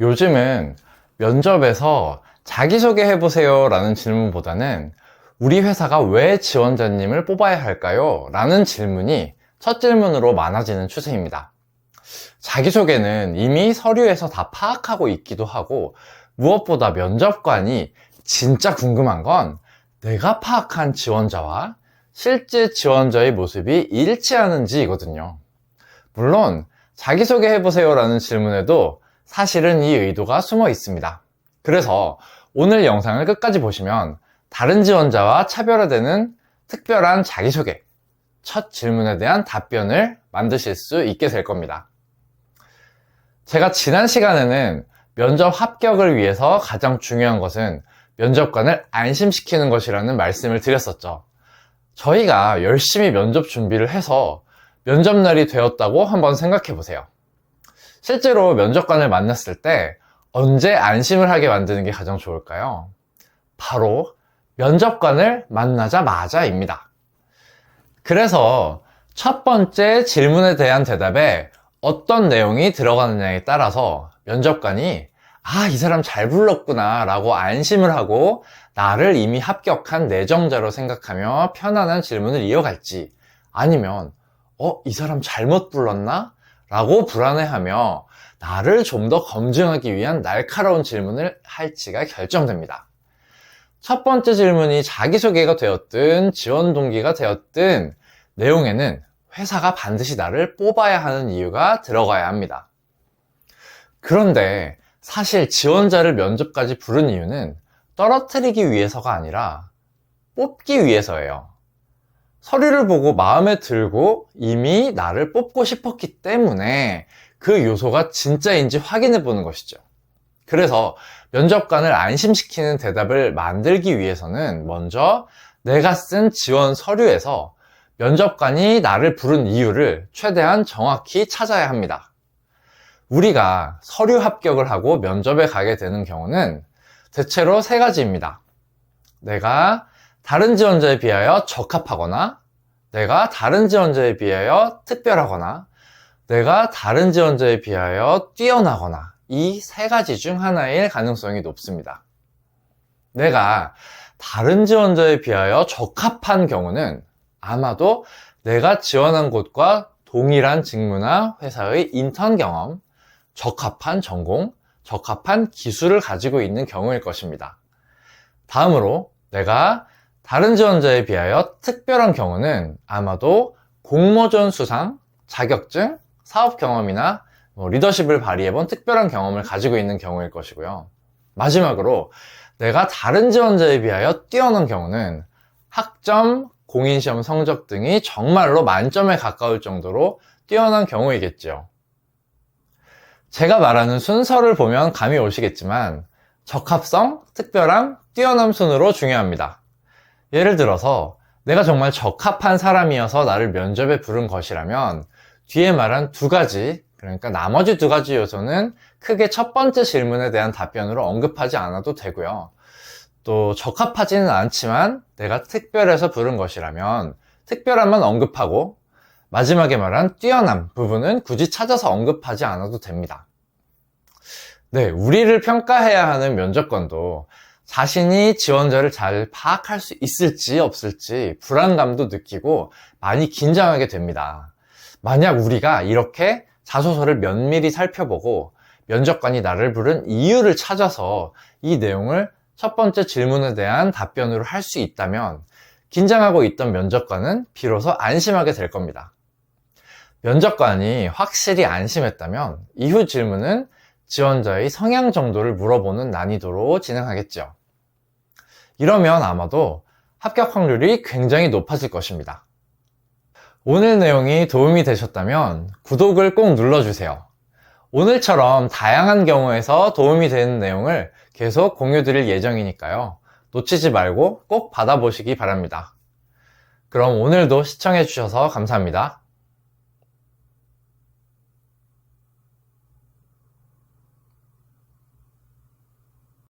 요즘은 면접에서 자기소개해보세요 라는 질문보다는 우리 회사가 왜 지원자님을 뽑아야 할까요? 라는 질문이 첫 질문으로 많아지는 추세입니다. 자기소개는 이미 서류에서 다 파악하고 있기도 하고, 무엇보다 면접관이 진짜 궁금한 건 내가 파악한 지원자와 실제 지원자의 모습이 일치하는지이거든요. 물론 자기소개해보세요 라는 질문에도 사실은 이 의도가 숨어 있습니다. 그래서 오늘 영상을 끝까지 보시면 다른 지원자와 차별화되는 특별한 자기소개, 첫 질문에 대한 답변을 만드실 수 있게 될 겁니다. 제가 지난 시간에는 면접 합격을 위해서 가장 중요한 것은 면접관을 안심시키는 것이라는 말씀을 드렸었죠. 저희가 열심히 면접 준비를 해서 면접날이 되었다고 한번 생각해 보세요. 실제로 면접관을 만났을 때 언제 안심을 하게 만드는 게 가장 좋을까요? 바로 면접관을 만나자마자입니다. 그래서 첫 번째 질문에 대한 대답에 어떤 내용이 들어가느냐에 따라서 면접관이 이 사람 잘 불렀구나 라고 안심을 하고 나를 이미 합격한 내정자로 생각하며 편안한 질문을 이어갈지, 아니면 이 사람 잘못 불렀나? 라고 불안해하며 나를 좀 더 검증하기 위한 날카로운 질문을 할지가 결정됩니다. 첫 번째 질문이 자기소개가 되었든 지원 동기가 되었든 내용에는 회사가 반드시 나를 뽑아야 하는 이유가 들어가야 합니다. 그런데 사실 지원자를 면접까지 부른 이유는 떨어뜨리기 위해서가 아니라 뽑기 위해서예요. 서류를 보고 마음에 들고 이미 나를 뽑고 싶었기 때문에 그 요소가 진짜인지 확인해 보는 것이죠. 그래서 면접관을 안심시키는 대답을 만들기 위해서는 먼저 내가 쓴 지원 서류에서 면접관이 나를 부른 이유를 최대한 정확히 찾아야 합니다. 우리가 서류 합격을 하고 면접에 가게 되는 경우는 대체로 세 가지입니다. 내가 다른 지원자에 비하여 적합하거나, 내가 다른 지원자에 비하여 특별하거나, 내가 다른 지원자에 비하여 뛰어나거나, 이 세 가지 중 하나일 가능성이 높습니다. 내가 다른 지원자에 비하여 적합한 경우는 아마도 내가 지원한 곳과 동일한 직무나 회사의 인턴 경험, 적합한 전공, 적합한 기술을 가지고 있는 경우일 것입니다. 다음으로 내가 다른 지원자에 비하여 특별한 경우는 아마도 공모전 수상, 자격증, 사업 경험이나 리더십을 발휘해본 특별한 경험을 가지고 있는 경우일 것이고요. 마지막으로 내가 다른 지원자에 비하여 뛰어난 경우는 학점, 공인시험 성적 등이 정말로 만점에 가까울 정도로 뛰어난 경우이겠죠. 제가 말하는 순서를 보면 감이 오시겠지만 적합성, 특별함, 뛰어남 순으로 중요합니다. 예를 들어서 내가 정말 적합한 사람이어서 나를 면접에 부른 것이라면 뒤에 말한 두 가지, 그러니까 나머지 두 가지 요소는 크게 첫 번째 질문에 대한 답변으로 언급하지 않아도 되고요. 또 적합하지는 않지만 내가 특별해서 부른 것이라면 특별함만 언급하고 마지막에 말한 뛰어남 부분은 굳이 찾아서 언급하지 않아도 됩니다. 네, 우리를 평가해야 하는 면접관도 자신이 지원자를 잘 파악할 수 있을지 없을지 불안감도 느끼고 많이 긴장하게 됩니다. 만약 우리가 이렇게 자소서를 면밀히 살펴보고 면접관이 나를 부른 이유를 찾아서 이 내용을 첫 번째 질문에 대한 답변으로 할 수 있다면 긴장하고 있던 면접관은 비로소 안심하게 될 겁니다. 면접관이 확실히 안심했다면 이후 질문은 지원자의 성향 정도를 물어보는 난이도로 진행하겠죠. 이러면 아마도 합격 확률이 굉장히 높아질 것입니다. 오늘 내용이 도움이 되셨다면 구독을 꼭 눌러주세요. 오늘처럼 다양한 경우에서 도움이 되는 내용을 계속 공유드릴 예정이니까요. 놓치지 말고 꼭 받아보시기 바랍니다. 그럼 오늘도 시청해주셔서 감사합니다.